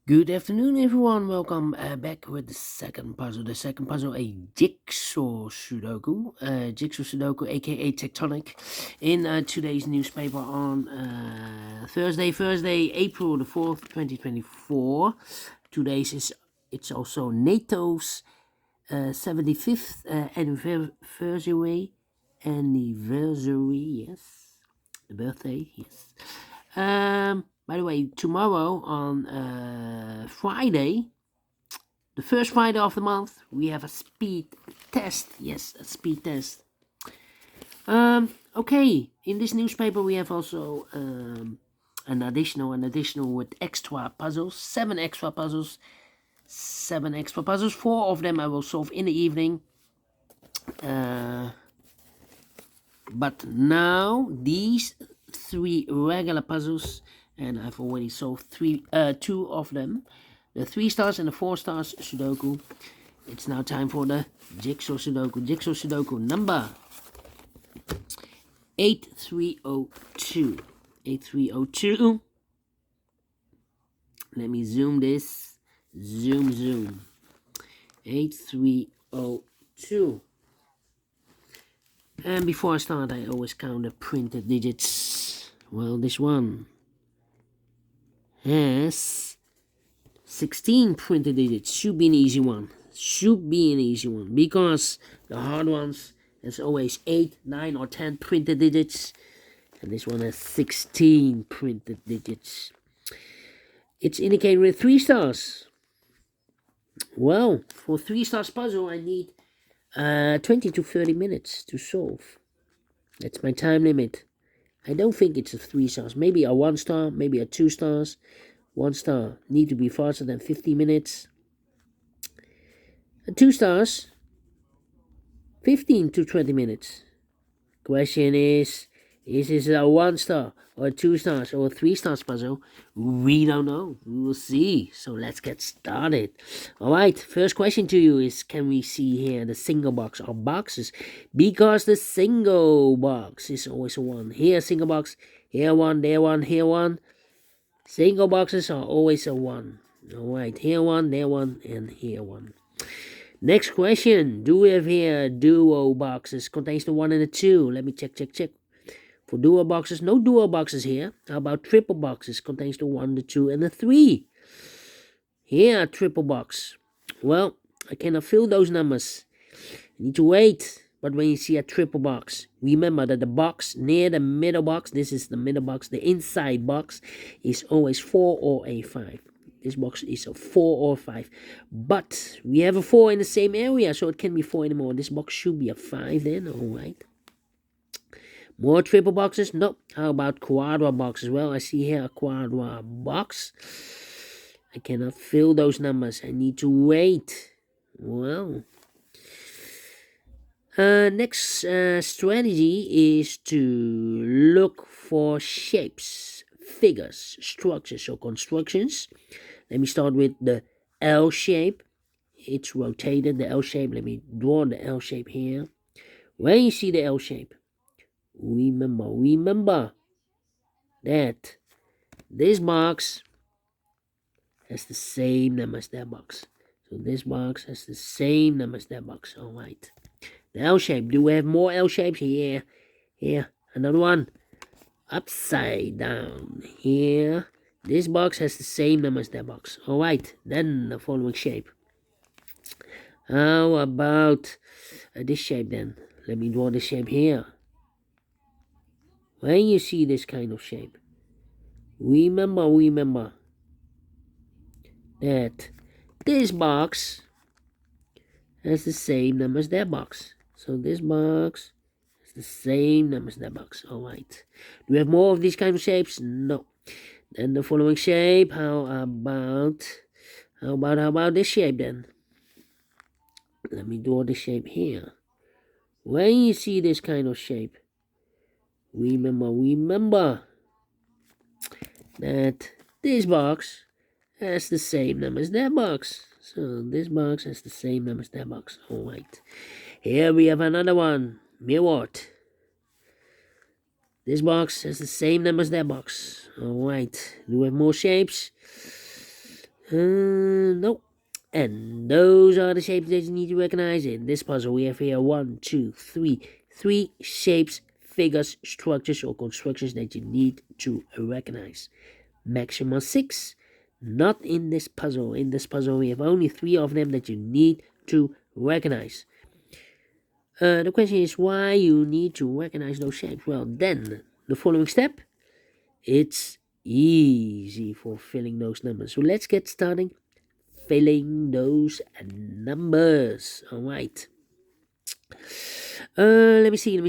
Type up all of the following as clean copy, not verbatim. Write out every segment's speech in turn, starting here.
Good afternoon, everyone. Welcome back with the second puzzle. The second puzzle, a Jigsaw Sudoku. Jigsaw Sudoku, aka Tectonic, in today's newspaper on Thursday, April the 4th, 2024. Today's is it's also NATO's 75th anniversary. Yes, the birthday. Yes. By the way, tomorrow on Friday, the first Friday of the month, we have a speed test. Yes, a speed test. Okay. In this newspaper, we have also an additional with extra puzzles. Seven extra puzzles. Seven extra puzzles. Four of them I will solve in the evening. But now these three regular puzzles, and I've already solved two of them, the 3 stars and the 4 stars Sudoku. It's now time for the Jigsaw Sudoku. Jigsaw Sudoku number 8302. 8302. Let me zoom this. Zoom. 8302. And before I start, I always count the printed digits. Well, this one has 16 printed digits. Should be an easy one. Because the hard ones has always 8, 9, or 10 printed digits. And this one has 16 printed digits. It's indicated with 3 stars. Well, for 3 stars puzzle, I need 20 to 30 minutes to solve. That's my time limit. I don't think it's a 3 stars. Maybe a 1 star, maybe a 2 stars. 1 star need to be faster than 50 minutes. 2 stars, 15 to 20 minutes. Question is this a 1 star or 2 stars or 3 stars puzzle? We don't know. We will see. So let's get started. Alright, first question to you is, can we see here the single box or boxes? Because the single box is always a 1. Here single box, here 1, there 1, here 1. Single boxes are always a 1. Alright, here 1, there 1, and here 1. Next question. Do we have here duo boxes? Contains the 1 and the 2. Let me check. For duo boxes, no duo boxes here. How about triple boxes? Contains the 1, the 2, and the 3. Here, triple box. Well, I cannot fill those numbers. I need to wait. But when you see a triple box, remember that the box near the middle box, this is the middle box, the inside box, is always 4 or a 5. This box is a 4 or 5. But we have a 4 in the same area, so it can be 4 anymore. This box should be a 5 then, alright. More triple boxes? No. How about quadra boxes? Well, I see here a quadra box. I cannot fill those numbers. I need to wait. Well, next strategy is to look for shapes, figures, structures, or constructions. Let me start with the L shape. It's rotated, the L shape. Let me draw the L shape here. When you see the L shape, remember that this box has the same number as that box. So this box has the same number as that box. Alright. The L shape. Do we have more L shapes? Here. Another one. Upside down. Here. This box has the same number as that box. Alright. Then the following shape. How about this shape then? Let me draw this shape here. When you see this kind of shape, remember that this box has the same number as that box. So this box has the same number as that box. Alright. Do we have more of these kind of shapes? No. Then the following shape. How about this shape then? Let me draw the shape here. When you see this kind of shape, remember that this box has the same number as that box. So this box has the same number as that box. Alright. Here we have another one. Mirrored. This box has the same number as that box. Alright. Do we have more shapes? No. And those are the shapes that you need to recognize. In this puzzle, we have here 1, 2, 3. 3 shapes, figures, structures, or constructions that you need to recognize. Maximum 6. Not in this puzzle. In this puzzle, we have only 3 of them that you need to recognize. The question is why you need to recognize those shapes. Well, then, the following step, it's easy for filling those numbers. So let's get started filling those numbers. All right. Let me see.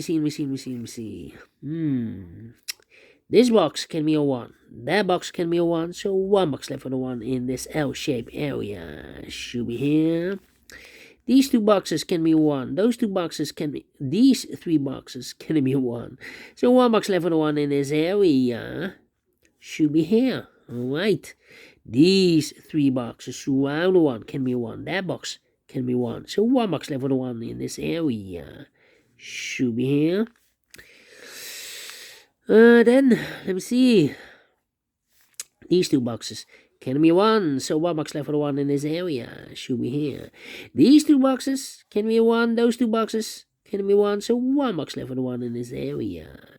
This box can be a 1. That box can be a 1. So 1 box left for the 1 in this L-shaped area. Should be here. These 2 boxes can be 1. Those 2 boxes can be... These 3 boxes can be 1. So 1 box left for the 1 in this area. Should be here. Alright. These 3 boxes surround the 1 can be 1. That box can be 1. So 1 box left for the 1 in this area. Should be here. Then, let me see. These 2 boxes can be 1. So 1 box left for the 1 in this area. Should be here. These 2 boxes can be 1. Those 2 boxes can be 1. So 1 box left for the 1 in this area.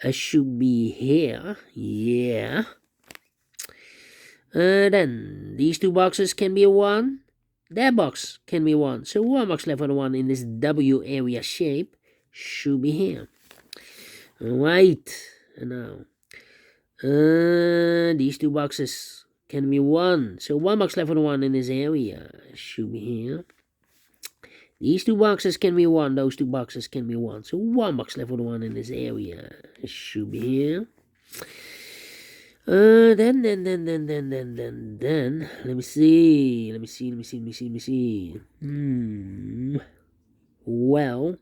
Should be here. Yeah. Then these 2 boxes can be a 1. That box can be 1. So 1 box left for the 1 in this W area shape should be here. Alright. And now. These 2 boxes can be 1. So 1 box left for the 1 in this area should be here. These 2 boxes can be 1. Those 2 boxes can be 1. So 1 box left for the 1 in this area should be here. Then, let me see. Well,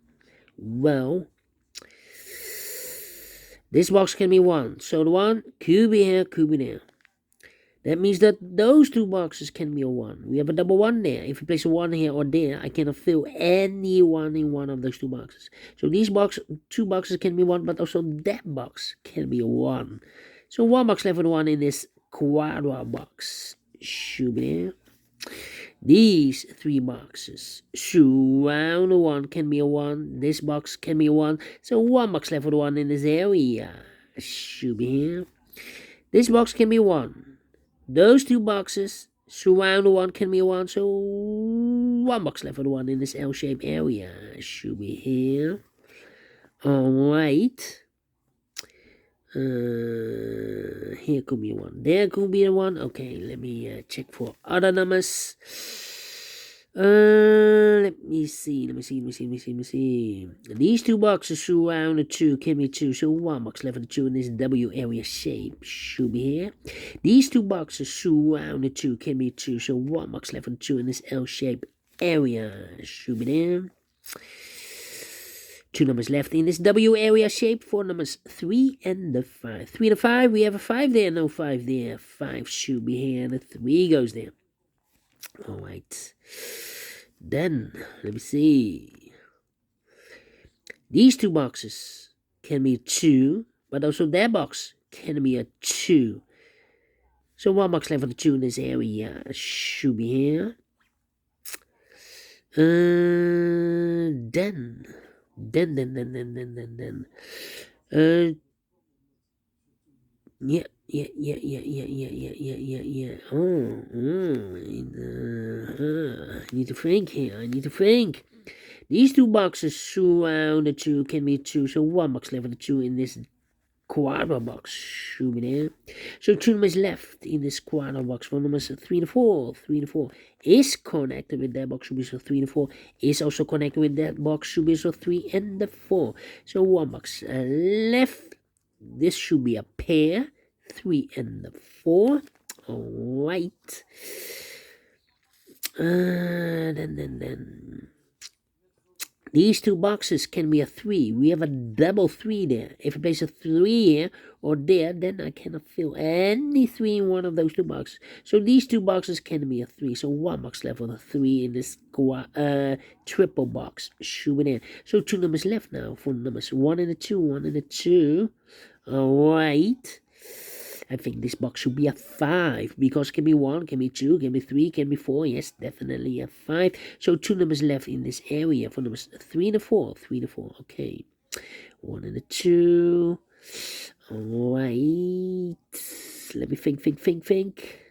this box can be 1. So the 1 could be here, could be there. That means that those 2 boxes can be a 1. We have a double 1 there. If you place a 1 here or there, I cannot fill any 1 in one of those 2 boxes. So these 2 boxes can be 1, but also that box can be a 1. So 1 box left for the 1 in this quadra box should be there. These 3 boxes surround the 1 can be a 1. This box can be a 1. So 1 box left for the 1 in this area should be here. This box can be 1. Those 2 boxes surround the 1 can be a 1. So 1 box left for the 1 in this L-shaped area should be here. Alright. Here could be a 1. There could be a 1. Okay, let me check for other numbers. Let me see. These 2 boxes surround the 2 can be 2. So 1 box left for the 2 in this W area shape should be here. These 2 boxes surround the 2 can be 2. So 1 box left for the 2 in this L-shaped area should be there. 2 numbers left in this W area shape for numbers 3 and the 5. 3 and 5, we have a 5 there, no 5 there. 5 should be here, the 3 goes there. Alright. Then, let me see. These 2 boxes can be 2, but also that box can be a 2. So 1 box left for the 2 in this area should be here. Then. Yeah. I need to think here. These 2 boxes surround the 2 can be 2. So 1 box left for the 2 in this quadra box should be there. So 2 numbers left in this quadra box for numbers 3 and 4. 3 and 4 is connected with that box should be so 3 and 4 is also connected with that box should be so 3 and the 4. So 1 box left. This should be a pair. 3 and the 4. Alright. Then. These 2 boxes can be a 3. We have a double 3 there. If I place a 3 here or there, then I cannot fill any 3 in one of those 2 boxes. So these 2 boxes can be a 3. So 1 box left for the 3 in this triple box should be there. So 2 numbers left now for numbers 1 and a 2. 1 and a 2. Alright. I think this box should be a 5 because can be 1, can be 2, can be 3, can be 4. Yes, definitely a 5. So 2 numbers left in this area for numbers 3 and a 4. 3 and a 4. Okay. 1 and a 2. Alright. Let me think.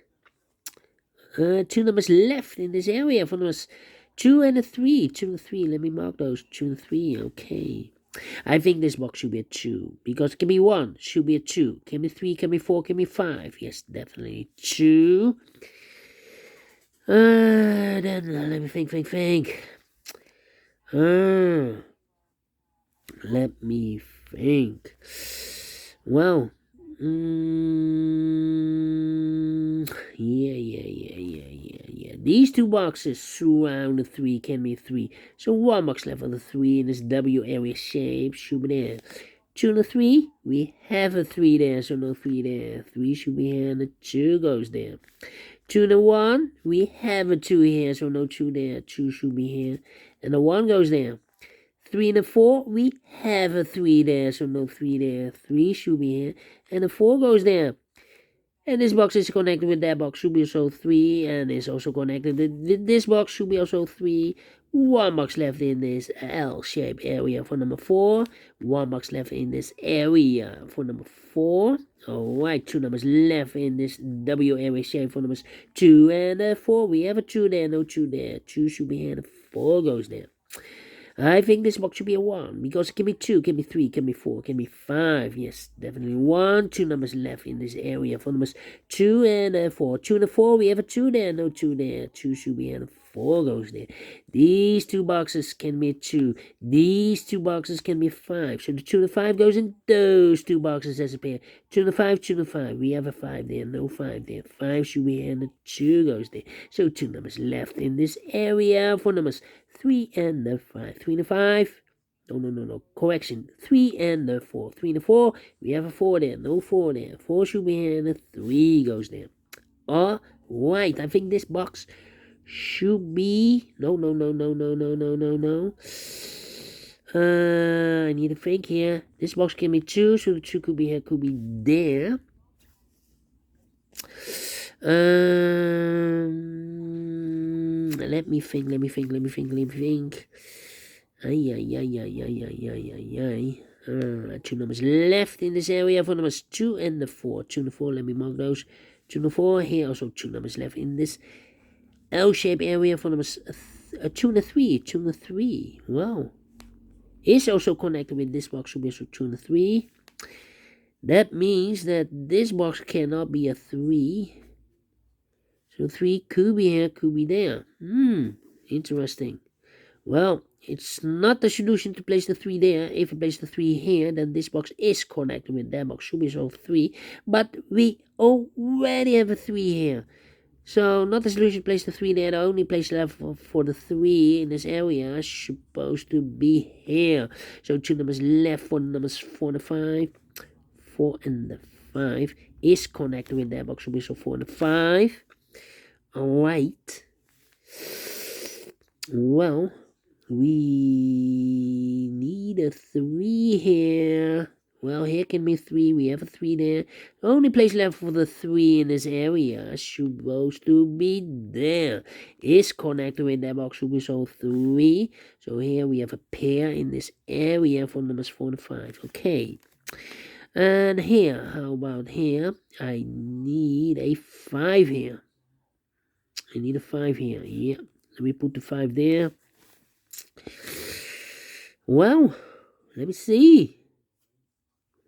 2 numbers left in this area for numbers 2 and a 3. 2 and 3. Let me mark those. 2 and 3. Okay. I think this box should be a 2 because it can be 1, should be a 2. Can be 3, can be 4, can be 5. Yes, definitely 2. Then let me think. Let me think. Well, yeah. These 2 boxes surround the 3 can be 3. So 1 box left on the 3 in this W area shape should be there. 2 and a 3, we have a 3 there, so no 3 there. 3 should be here and the 2 goes there. 2 and a 1, we have a 2 here, so no 2 there. 2 should be here and the 1 goes there. 3 and a 4, we have a 3 there, so no 3 there. 3 should be here and the 4 goes there. And this box is connected with that box, should be also 3, and is also connected. This box should be also 3. 1 box left in this L-shaped area for number 4. 1 box left in this area for number 4. Alright, 2 numbers left in this W area shape for numbers 2 and 4. We have a 2 there, no 2 there. 2 should be here, and 4 goes there. I think this box should be a 1 because it can be 2, can be 3, can be 4, can be 5. Yes, definitely 1. 2 numbers left in this area for numbers 2 and 4. 2 and 4, we have a 2 there, no 2 there. 2 should be here, and 4 goes there. These 2 boxes can be 2. These 2 boxes can be 5. So the 2 and 5 goes in those 2 boxes as a pair. 2 and 5, 2 and 5. We have a 5 there, no 5 there. 5 should be here, and the 2 goes there. So 2 numbers left in this area for numbers 3 and 5. 3 and 5. No. Correction. 3 and 4. 3 and 4. We have a 4 there. No 4 there. 4 should be here and a 3 goes there. Alright. I think this box should be. No. I need to think here. This box can be 2. So the 2 could be here, could be there. Let me think. 2 numbers left in this area for numbers 2 and 4. 2 and 4, let me mark those. 2 and 4, here also 2 numbers left in this L-shaped area for numbers 2 and 3. 2 and 3, well, is also connected with this box, should be also 2 and 3. That means that this box cannot be a 3. So 3 could be here, could be there. Interesting. Well, it's not the solution to place the 3 there. If you place the 3 here, then this box is connected with that box. Should be so 3. But we already have a 3 here. So not the solution to place the 3 there. The only place left for the 3 in this area is supposed to be here. So 2 numbers left for numbers 4 and 5. 4 and 5 is connected with that box. Should be so 4 and 5. Alright. Well, we need a 3 here. Well, here can be 3. We have a 3 there. The only place left for the 3 in this area is supposed to be there. Is connected with that box. Should be so 3. So here we have a pair in this area for numbers 4 and 5. Okay. And here, how about here? I need a 5 here. I need a 5 here. Yeah. Let me put the 5 there. Well, let me see.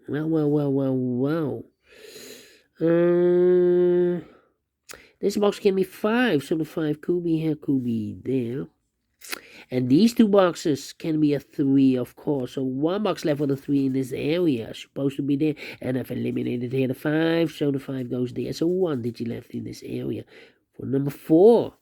Well. This box can be 5, so the 5 could be here, could be there. And these 2 boxes can be a 3, of course. So 1 box left for the 3 in this area. Supposed to be there. And I've eliminated here the 5, so the 5 goes there. So 1 digit left in this area. For number 4.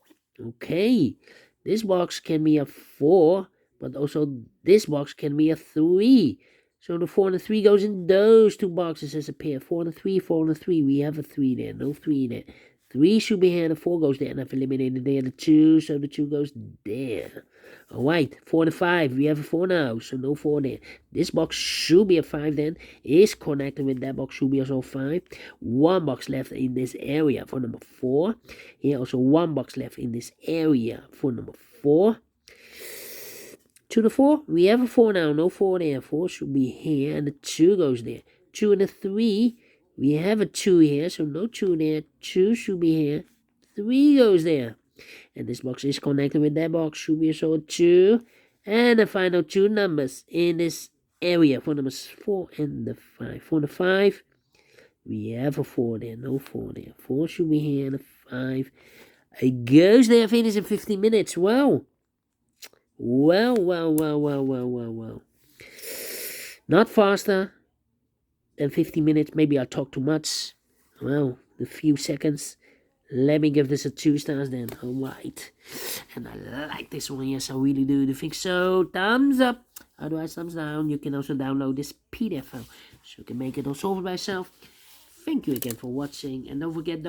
Okay. This box can be a 4. But also this box can be a 3. So the 4 and the 3 goes in those 2 boxes as a pair. 4 and a 3, 4 and a 3. We have a 3 there. No 3 there. 3 should be here, the 4 goes there, and I've eliminated there the 2, so the 2 goes there. Alright, 4 and 5, we have a 4 now, so no 4 there. This box should be a 5 then, is connected with that box, should be also 5. 1 box left in this area for number 4. Here also 1 box left in this area for number 4. To the 4, we have a 4 now, no 4 there. 4 should be here, and the 2 goes there. 2 and the 3, we have a 2 here, so no 2 there. 2 should be here. 3 goes there. And this box is connected with that box, should be also a 2. And the final 2 numbers in this area for numbers 4 and the 5. For the 5, we have a 4 there, no 4 there. 4 should be here, and the 5. It goes there, finish in 15 minutes. Wow. Well. Not faster than 50 minutes. Maybe I talk too much. Well, a few seconds. Let me give this a 2 stars then. Alright. And I like this one. Yes, I really do. Think so. Thumbs up. Otherwise, thumbs down. You can also download this PDF file, so you can make it or solve it by yourself. Thank you again for watching, and don't forget,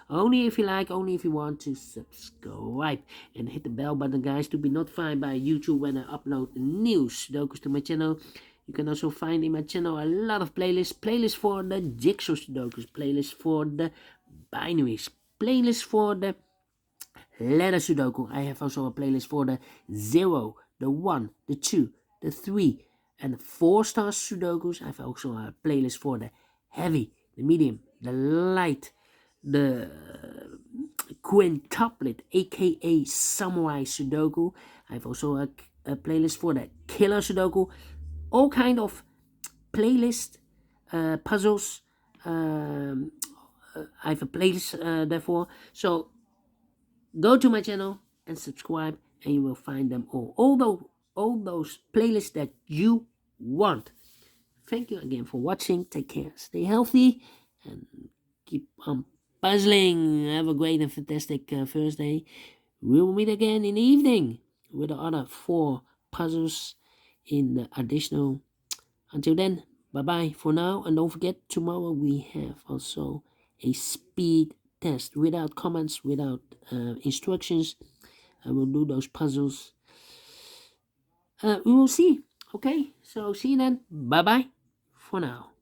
only if you like, only if you want, to subscribe and hit the bell button, guys, to be notified by YouTube when I upload new Sudokus to my channel. You can also find in my channel a lot of playlists for the Jigsaw Sudokus, playlists for the binaries, playlists for the letter Sudoku. I have also a playlist for the 0, the 1, the 2, the 3, and the 4-star Sudokus. I have also a playlist for the heavy, the medium, the light, the quintuplet, aka Samurai Sudoku. I have also a playlist for the killer Sudoku. All kind of playlist, puzzles. I have a playlist therefore. So go to my channel and subscribe, and you will find them all those playlists that you want. Thank you again for watching. Take care. Stay healthy and keep on puzzling. Have a great and fantastic Thursday. We will meet again in the evening with the other 4 puzzles in the additional. Until then, bye-bye for now. And don't forget, tomorrow we have also a speed test without comments, without instructions. I will do those puzzles. We will see. Okay, so see you then. Bye-bye for now.